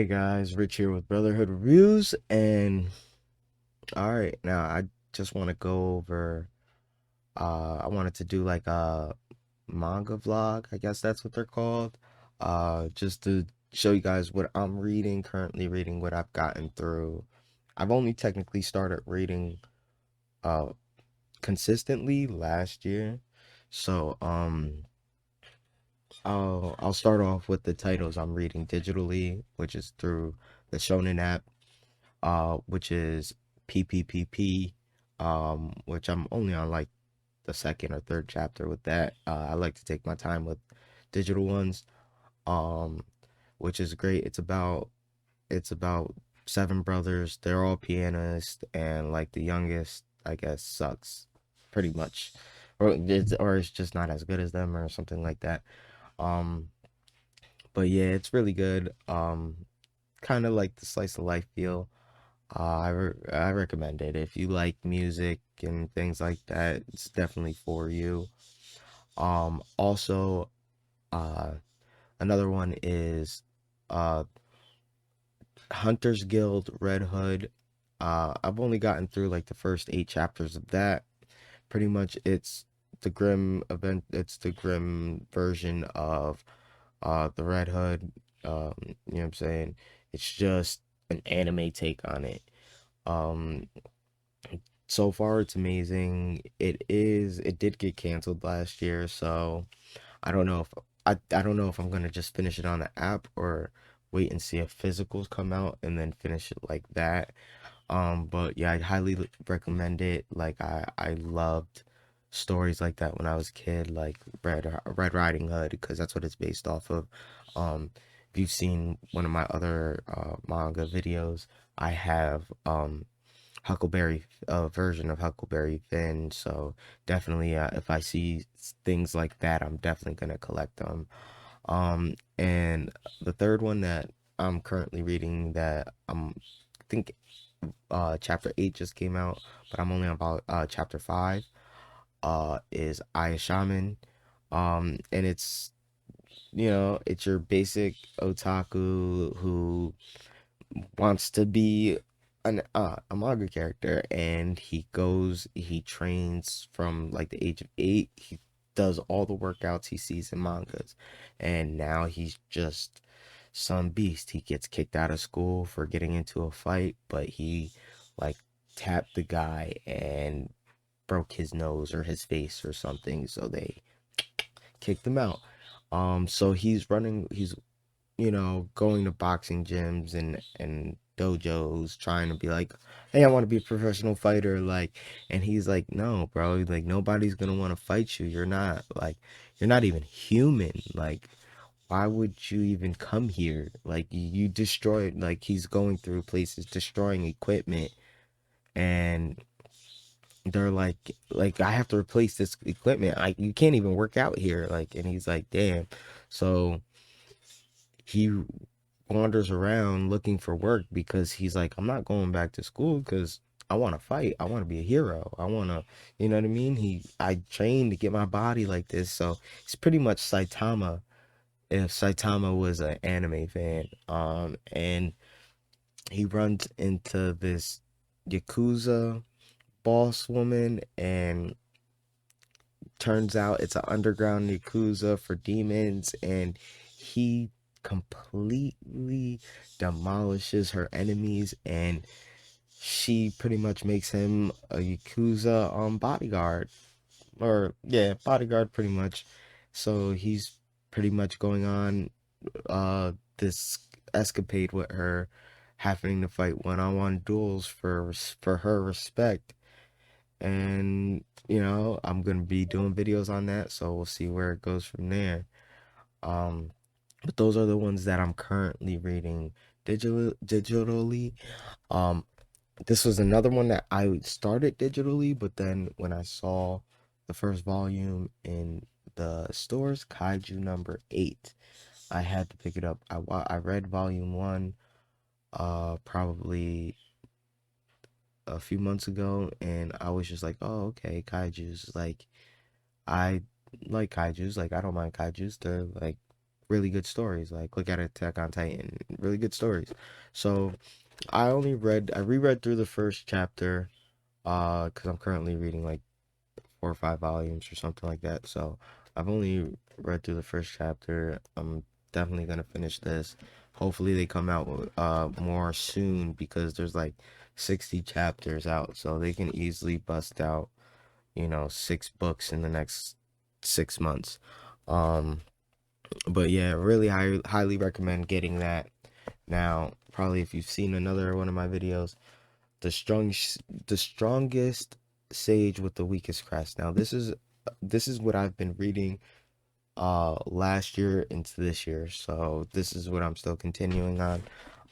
Hey guys, Rich here with Brotherhood Reviews, and all right, now I just want to go over. I wanted to do like a manga vlog, I guess that's what they're called. Just to show you guys what I'm reading, currently reading, what I've gotten through. I've only technically started reading uh consistently last year, so I'll start off with the titles I'm reading digitally, which is through the Shonen app, which is PPPP, which I'm only on like the second or third chapter with that. I like to take my time with digital ones, um, which is great. It's about seven brothers. They're all pianists, and like the youngest, I guess, sucks pretty much, or it's just not as good as them or something like that. Um, but yeah, it's really good. Kind of like the slice of life feel. I recommend it if you like music and things like that. It's definitely for you. Also, uh, another one is uh Hunter's Guild Red Hood. I've only gotten through like the first eight chapters of that. Pretty much, it's the grim event. It's the grim version of the Red Hood. You know what I'm saying? It's just an anime take on it. Um, so far it's amazing. It did get canceled last year, so I don't know if I don't know if I'm gonna just finish it on the app or wait and see if physicals come out and then finish it like that. But yeah, I highly recommend it. Like I loved stories like that when I was a kid, like Red Riding Hood, because that's what it's based off of. If you've seen one of my other manga videos, I have Huckleberry version of Huckleberry Finn. So definitely, if I see things like that, I'm definitely gonna collect them. And the third one that I'm currently reading that I think chapter 8 just came out, but I'm only on about chapter 5. Is I Shaman. And it's your basic otaku who wants to be a manga character, and he trains from like the age of 8. He does all the workouts he sees in mangas, and now he's just some beast. He gets kicked out of school for getting into a fight, but he like tapped the guy and broke his nose or his face or something, so they kicked him out. So he's going to boxing gyms and dojos trying to be like, hey, I want to be a professional fighter, like. And he's like, no, bro, like nobody's gonna want to fight you. You're not even human. Like, why would you even come here? Like, you destroyed, like, he's going through places destroying equipment, and they're like, I have to replace this equipment. Like, you can't even work out here. Like, and he's like, damn. So he wanders around looking for work because he's like, I'm not going back to school because I want to fight. I want to be a hero. I want to, you know what I mean? I trained to get my body like this. So it's pretty much Saitama if Saitama was an anime fan. And he runs into this Yakuza boss woman, and turns out it's an underground Yakuza for demons, and he completely demolishes her enemies, and she pretty much makes him a Yakuza bodyguard. Or yeah, bodyguard pretty much. So he's pretty much going on this escapade with her, having to fight one-on-one duels for her respect. And I'm gonna be doing videos on that, so we'll see where it goes from there. um but those are the ones that I'm currently reading digitally. um this was another one that I started digitally, but then when I saw the first volume in the stores, Kaiju number 8, I had to pick it up. I read volume 1 probably a few months ago, and I was just like, oh, okay, Kaiju's. Like, I like Kaijus. Like, I don't mind Kaijus. They're like really good stories. Like look at Attack on Titan, really good stories. So I reread through the first chapter, because I'm currently reading like 4 or 5 volumes or something like that. So I've only read through the first chapter. I'm definitely gonna finish this. Hopefully they come out with more soon, because there's like 60 chapters out, so they can easily bust out, 6 books in the next 6 months. Um, but yeah, really highly recommend getting that. Now, probably if you've seen another one of my videos, the strongest sage with the weakest crest. Now, this is what I've been reading last year into this year. So this is what I'm still continuing on.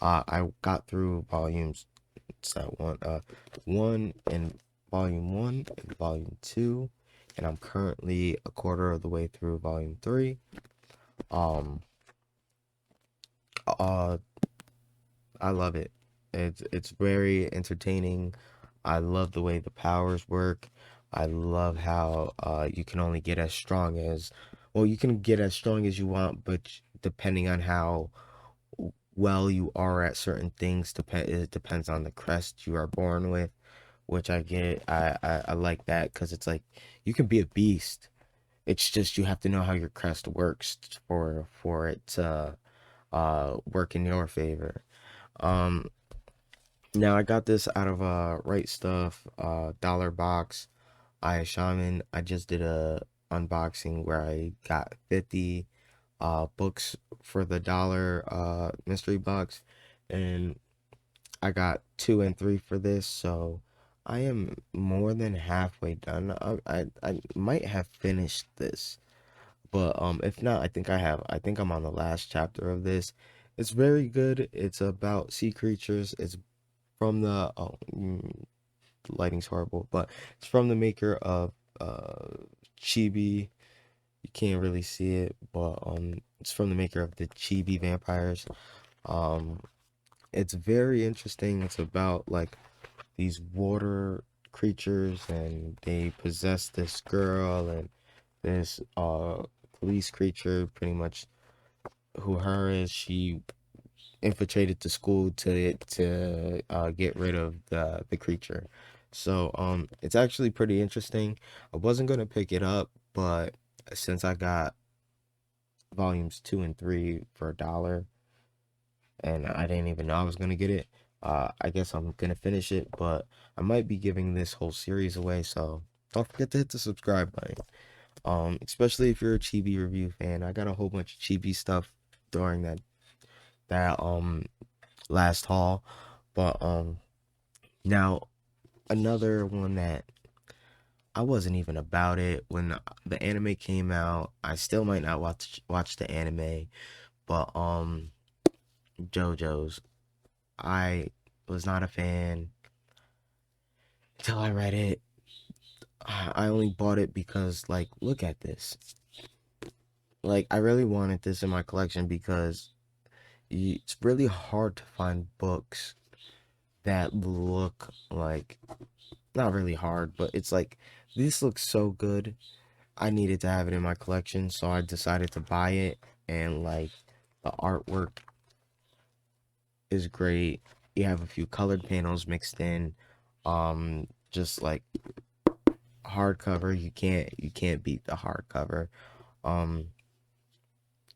I got through volumes, it's that one and volume 1 and volume 2, and I'm currently a quarter of the way through volume 3. Um uh I love it. It's very entertaining. I love the way the powers work. I love how you can only get as strong as, well, you can get as strong as you want, but depending on how well you are at certain things, it depends on the crest you are born with, which I get. I like that, because it's like you can be a beast. It's just you have to know how your crest works for it to work in your favor. Um, Now I got this out of Right Stuff, Dollar Box. I Shaman. I just did a unboxing where I got 50 books for the dollar mystery box, and I got 2 and 3 for this, so I am more than halfway done. I might have finished this, but if not, I think I'm on the last chapter of this. It's very good. It's about sea creatures. It's from the the lighting's horrible, but it's from the maker of Chibi. You can't really see it, but it's from the maker of the Chibi vampires. Um, it's very interesting. It's about like these water creatures, and they possess this girl and this police creature, pretty much who her is. She infiltrated the school to get rid of the creature. So it's actually pretty interesting. I wasn't gonna pick it up, but since I got volumes 2 and 3 for $1, and I didn't even know I was gonna get it, I guess I'm gonna finish it. But I might be giving this whole series away, so don't forget to hit the subscribe button. Especially if you're a Chibi review fan. I got a whole bunch of Chibi stuff during that last haul. But now another one that I wasn't even about it when the anime came out. I still might not watch the anime, but JoJo's. I was not a fan until I read it. I only bought it because, like, look at this. Like, I really wanted this in my collection because it's really hard to find books that look like, not really hard, but it's like, this looks so good. I needed to have it in my collection, so I decided to buy it. And like, the artwork is great. You have a few colored panels mixed in. Just like hardcover, you can't beat the hardcover. Um,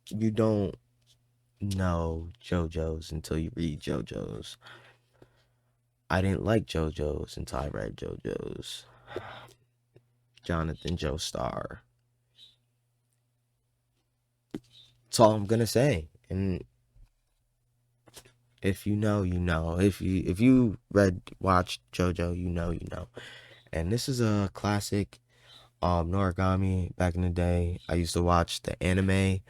you don't know JoJo's until you read JoJo's. I didn't like JoJo's until I read JoJo's. Jonathan Joestar. That's all I'm gonna say. And if you know, you know. If you watched JoJo, you know, you know. And this is a classic Noragami. Back in the day, I used to watch the anime.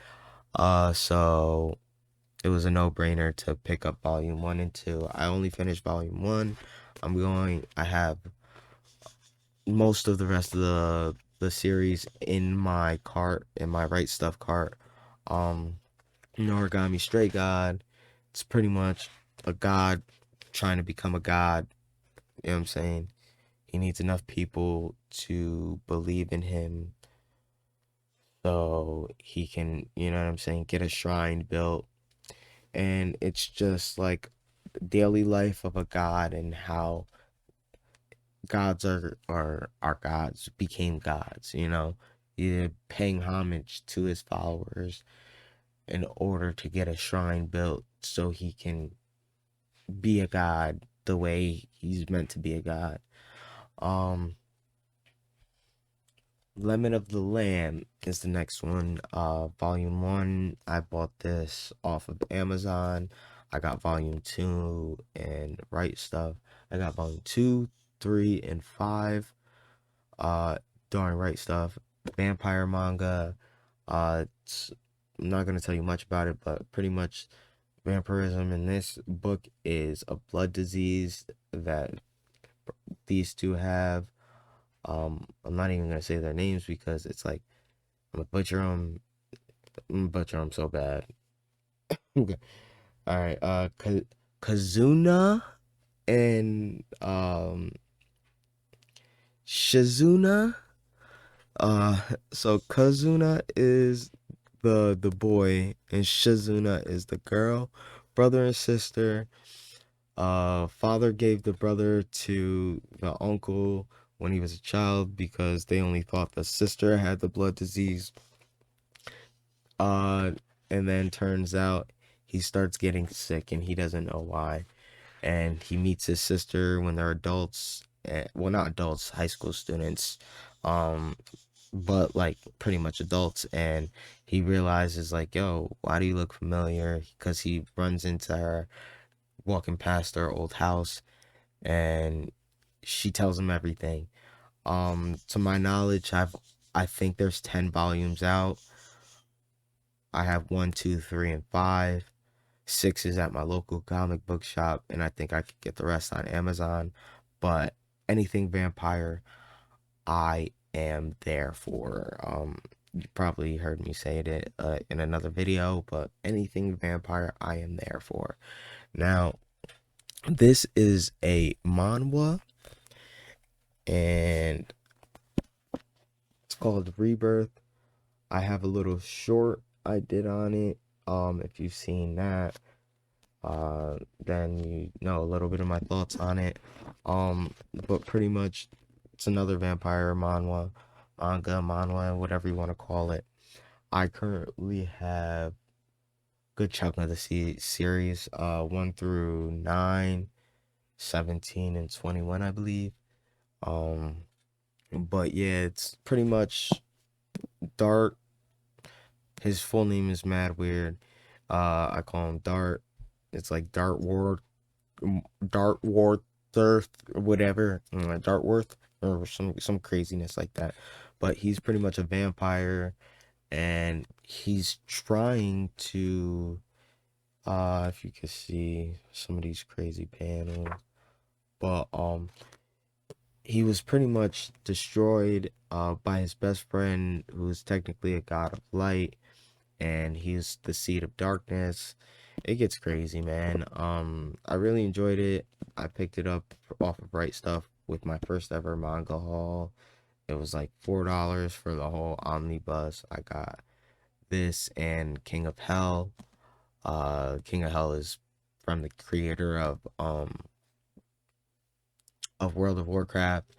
So it was a no-brainer to pick up volume 1 and 2. I only finished volume 1. I have most of the rest of the series in my cart, in my Right Stuff cart. Um Noragami Stray God. It's pretty much a god trying to become a god. You know what I'm saying? He needs enough people to believe in him so he can, you know what I'm saying, get a shrine built. And it's just like daily life of a god and how gods are gods became gods, you know. You're paying homage to his followers in order to get a shrine built so he can be a god the way he's meant to be a god. Um Lemon of the Lamb is the next one. Volume 1, I bought this off of Amazon. I got volume 2 and Right Stuff. I got volume 2, 3, and 5 during Right Stuff. Vampire manga. I'm not gonna tell you much about it, but pretty much vampirism in this book is a blood disease that these two have. I'm not even gonna say their names because it's like I'm gonna butcher them. I'm gonna butcher them so bad. Okay. All right. Kazuna and Shizuna. Uh, so Kazuna is the boy and Shizuna is the girl, brother and sister. Father gave the brother to the uncle when he was a child because they only thought the sister had the blood disease. Uh, and then turns out he starts getting sick and he doesn't know why. And he meets his sister when they're adults. Well, not adults, high school students. Um, but like pretty much adults. And he realizes like, yo, why do you look familiar? Because he runs into her walking past her old house and she tells him everything. To my knowledge, I think there's 10 volumes out. I have one, two, three, and five. Six is at my local comic book shop, and I think I could get the rest on Amazon. But anything vampire, I am there for. You probably heard me say it in another video, but anything vampire, I am there for. Now, this is a manhwa, and it's called Rebirth. I have a little short I did on it. If you've seen that, then you know a little bit of my thoughts on it. But pretty much it's another vampire manga, whatever you want to call it. I currently have a good chunk of the series, 1 through 9, 17, and 21, I believe. Um, but yeah, it's pretty much Dart. His full name is mad weird. I call him Dart. It's like Dartworth, whatever, Dartworth, or some craziness like that. But he's pretty much a vampire, and he's trying to, if you can see some of these crazy panels, but he was pretty much destroyed by his best friend, who is technically a god of light, and he's the seed of darkness. It gets crazy, man. I really enjoyed it. I picked it up off of Right Stuff with my first ever manga haul. It was like $4 for the whole omnibus. I got this and King of Hell. King of Hell is from the creator of World of Warcraft.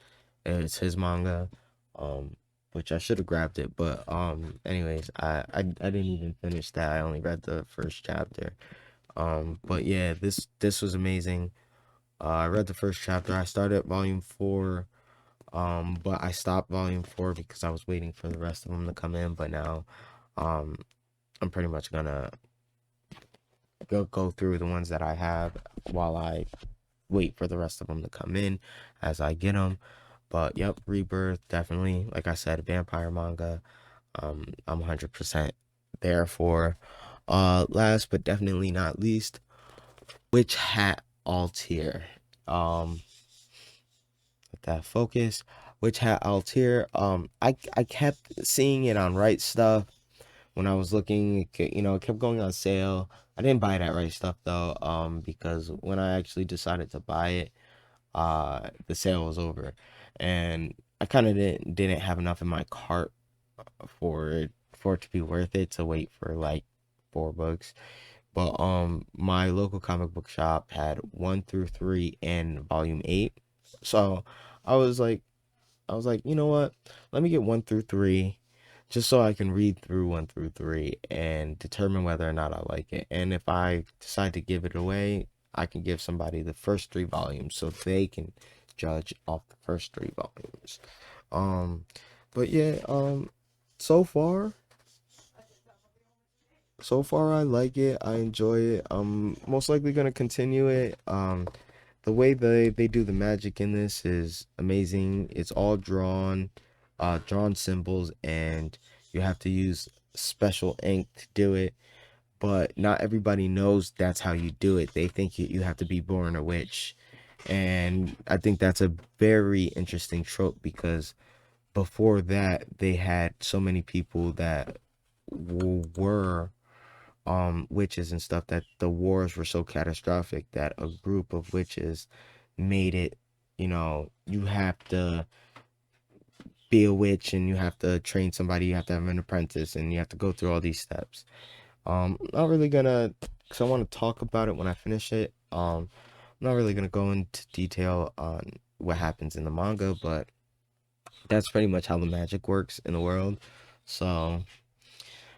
It's his manga. Um which I should have grabbed it, but anyways, I didn't even finish that. I only read the first chapter. But yeah, this was amazing. I read the first chapter. I started volume 4, but I stopped volume 4 because I was waiting for the rest of them to come in. But now, um, I'm pretty much gonna go through the ones that I have while I wait for the rest of them to come in as I get them. But yep, Rebirth, definitely. Like I said, vampire manga. I'm 100% there for. Last but definitely not least, Witch Hat Altair. Let that focus. Witch Hat Altair. I kept seeing it on Right Stuff when I was looking. It kept going on sale. I didn't buy that Right Stuff though. Because when I actually decided to buy it, the sale was over, and I kind of didn't have enough in my cart for for it to be worth it to wait for like 4 books. But my local comic book shop had 1 through 3 and volume 8. So I was like you know what? Let me get 1 through 3 just so I can read through 1 through 3 and determine whether or not I like it. And if I decide to give it away, I can give somebody the first 3 volumes so they can judge off the first 3 volumes. Um, but yeah, so far, so far I like it. I enjoy it. I'm most likely gonna continue it. The way they do the magic in this is amazing. It's all drawn symbols, and you have to use special ink to do it. But not everybody knows that's how you do it. They think you have to be born a witch. And I think that's a very interesting trope because before that, they had so many people that were witches and stuff that the wars were so catastrophic that a group of witches made it, you have to be a witch and you have to train somebody, you have to have an apprentice, and you have to go through all these steps. Not really gonna, because I want to talk about it when I finish it. I'm not really gonna go into detail on what happens in the manga, but that's pretty much how the magic works in the world. So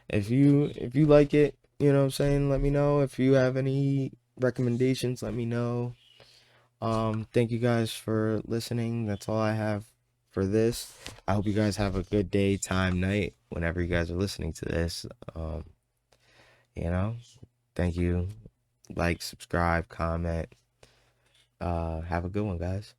if you like it, you know what I'm saying, let me know. If you have any recommendations, let me know. Thank you guys for listening. That's all I have for this. I hope you guys have a good day, time, night, whenever you guys are listening to this. Um, you know, thank you. Like, subscribe, comment. Have a good one, guys.